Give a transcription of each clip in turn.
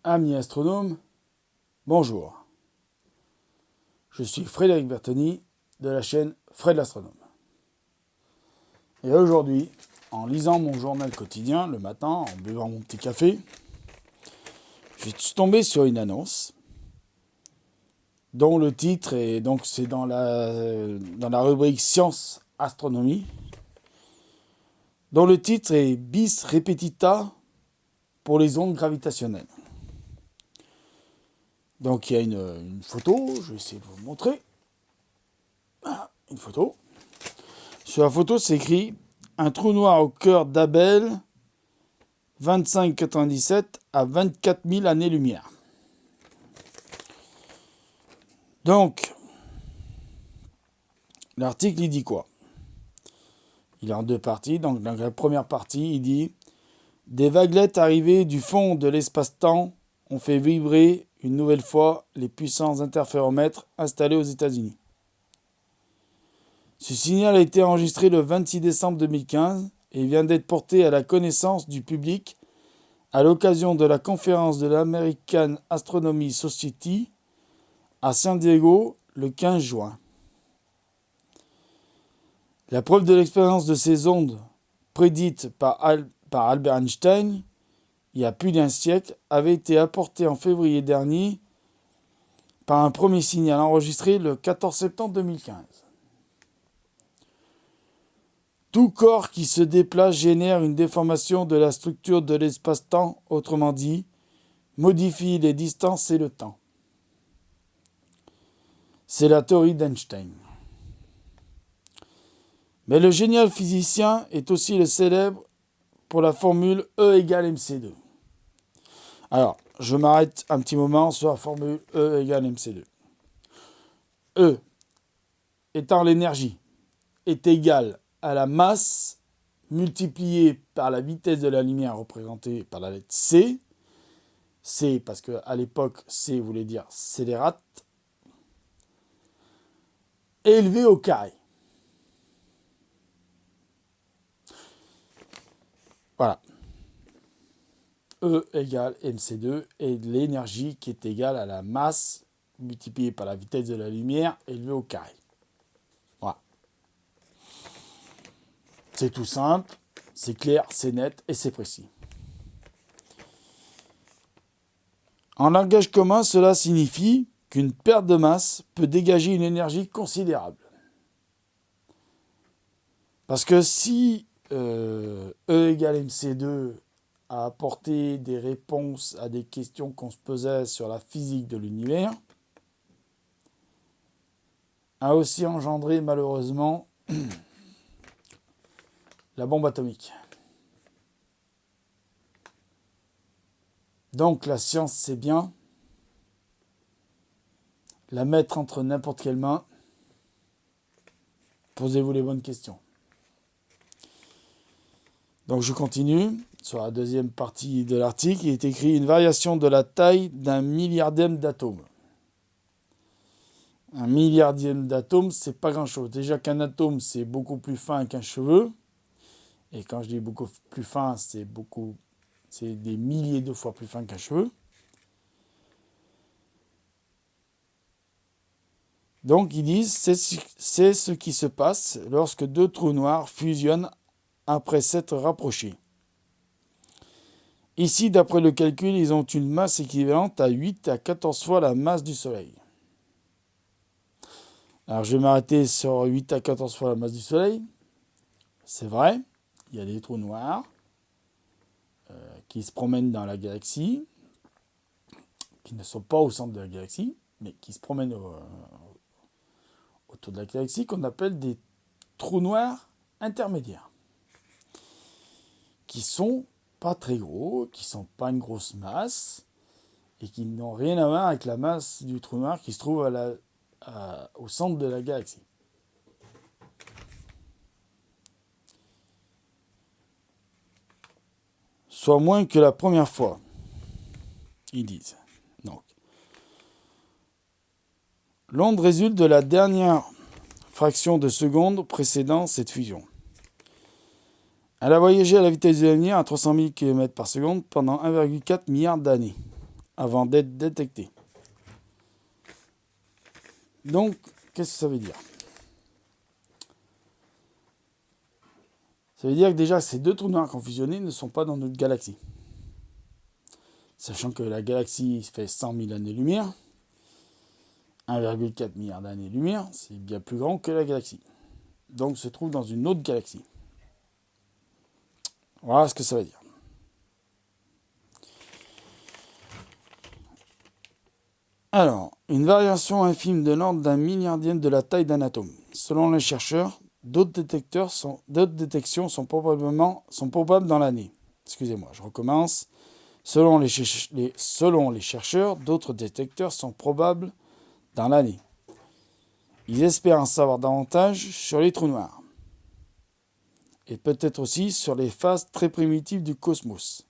Amis astronomes, bonjour. Je suis Frédéric Bertoni de la chaîne Fred l'astronome. Et aujourd'hui, en lisant mon journal quotidien le matin, en buvant mon petit café, je suis tombé sur une annonce dont le titre est donc c'est dans la rubrique Sciences Astronomie, dont le titre est Bis repetita pour les ondes gravitationnelles. Donc il y a une photo, je vais essayer de vous montrer. Ah, une photo. Sur la photo, c'est écrit un trou noir au cœur d'Abel, 2597 à 24 000 années-lumière. Donc, l'article, il dit quoi? Il est en deux parties. Donc, dans la première partie, il dit « Des vaguelettes arrivées du fond de l'espace-temps ont fait vibrer une nouvelle fois les puissants interféromètres installés aux États-Unis. Ce signal a été enregistré le 26 décembre 2015 et vient d'être porté à la connaissance du public à l'occasion de la conférence de l'American Astronomy Society à San Diego le 15 juin. La preuve de l'expérience de ces ondes prédites par Albert Einstein il y a plus d'un siècle avait été apportée en février dernier par un premier signal enregistré le 14 septembre 2015. Tout corps qui se déplace génère une déformation de la structure de l'espace-temps, autrement dit, modifie les distances et le temps. C'est la théorie d'Einstein. Mais le génial physicien est aussi le célèbre pour la formule E égale mc2. Alors, je m'arrête un petit moment sur la formule E égale mc2. E, étant l'énergie, est égale à la masse multipliée par la vitesse de la lumière représentée par la lettre C. C, parce qu'à l'époque, C voulait dire scélérate, élevé au carré. Voilà. E égale mc2 et l'énergie qui est égale à la masse multipliée par la vitesse de la lumière élevée au carré. Voilà. C'est tout simple, c'est clair, c'est net et c'est précis. En langage commun, cela signifie qu'une perte de masse peut dégager une énergie considérable. Parce que si E égale mc2 a apporté des réponses à des questions qu'on se posait sur la physique de l'univers, a aussi engendré malheureusement la bombe atomique. Donc la science, c'est bien. La mettre entre n'importe quelle main. Posez-vous les bonnes questions. Donc je continue. Sur la deuxième partie de l'article, il est écrit une variation de la taille d'un milliardième d'atomes. Un milliardième d'atomes, c'est pas grand-chose. Déjà qu'un atome, c'est beaucoup plus fin qu'un cheveu. Et quand je dis beaucoup plus fin, c'est des milliers de fois plus fin qu'un cheveu. Donc ils disent c'est ce qui se passe lorsque deux trous noirs fusionnent après s'être rapprochés. Ici, d'après le calcul, ils ont une masse équivalente à 8 à 14 fois la masse du Soleil. Alors je vais m'arrêter sur 8 à 14 fois la masse du Soleil. C'est vrai, il y a des trous noirs qui se promènent dans la galaxie, qui ne sont pas au centre de la galaxie, mais qui se promènent autour de la galaxie, qu'on appelle des trous noirs intermédiaires, qui sont pas très gros, qui sont pas une grosse masse, et qui n'ont rien à voir avec la masse du trou noir qui se trouve au centre de la galaxie. Soit moins que la première fois, ils disent. Donc, l'onde résulte de la dernière fraction de seconde précédant cette fusion. Elle a voyagé à la vitesse de la lumière à 300 000 km par seconde pendant 1,4 milliard d'années. avant d'être détectés. Donc, qu'est-ce que ça veut dire? Ça veut dire que déjà, ces deux trous noirs qui ont fusionné ne sont pas dans notre galaxie. Sachant que la galaxie fait 100 000 années-lumière, 1,4 milliard d'années-lumière, c'est bien plus grand que la galaxie. Donc, se trouve dans une autre galaxie. Voilà ce que ça veut dire. Alors, une variation infime de l'ordre d'un milliardième de la taille d'un atome. Selon les chercheurs, d'autres détections sont probables dans l'année. Excusez-moi, je recommence. Selon les chercheurs, d'autres détecteurs sont probables dans l'année. Ils espèrent en savoir davantage sur les trous noirs. Et peut-être aussi sur les phases très primitives du cosmos,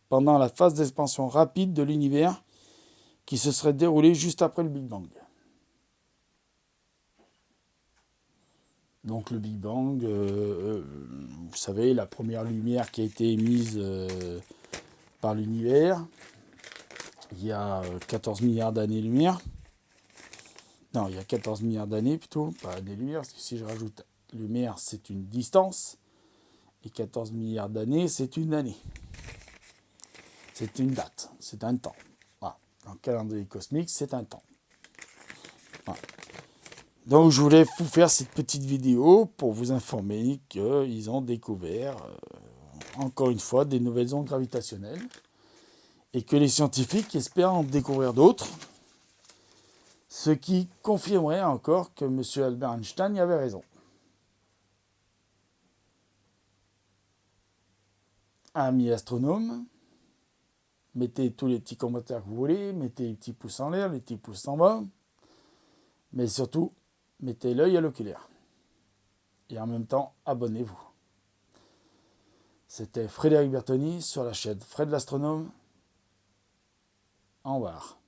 pendant la phase d'expansion rapide de l'univers qui se serait déroulée juste après le Big Bang. Donc le Big Bang, vous savez, la première lumière qui a été émise par l'univers, il y a 14 milliards d'années-lumière. Non, il y a 14 milliards d'années plutôt, pas années-lumière, parce que si je rajoute lumière, c'est une distance. Et 14 milliards d'années, c'est une année. C'est une date, c'est un temps. Voilà. Dans le calendrier cosmique, c'est un temps. Voilà. Donc je voulais vous faire cette petite vidéo pour vous informer qu'ils ont découvert, encore une fois, des nouvelles ondes gravitationnelles et que les scientifiques espèrent en découvrir d'autres, ce qui confirmerait encore que M. Albert Einstein y avait raison. Amis astronomes, mettez tous les petits commentaires que vous voulez, mettez les petits pouces en l'air, les petits pouces en bas, mais surtout, mettez l'œil à l'oculaire. Et en même temps, abonnez-vous. C'était Frédéric Bertoni sur la chaîne Fred l'Astronome. Au revoir.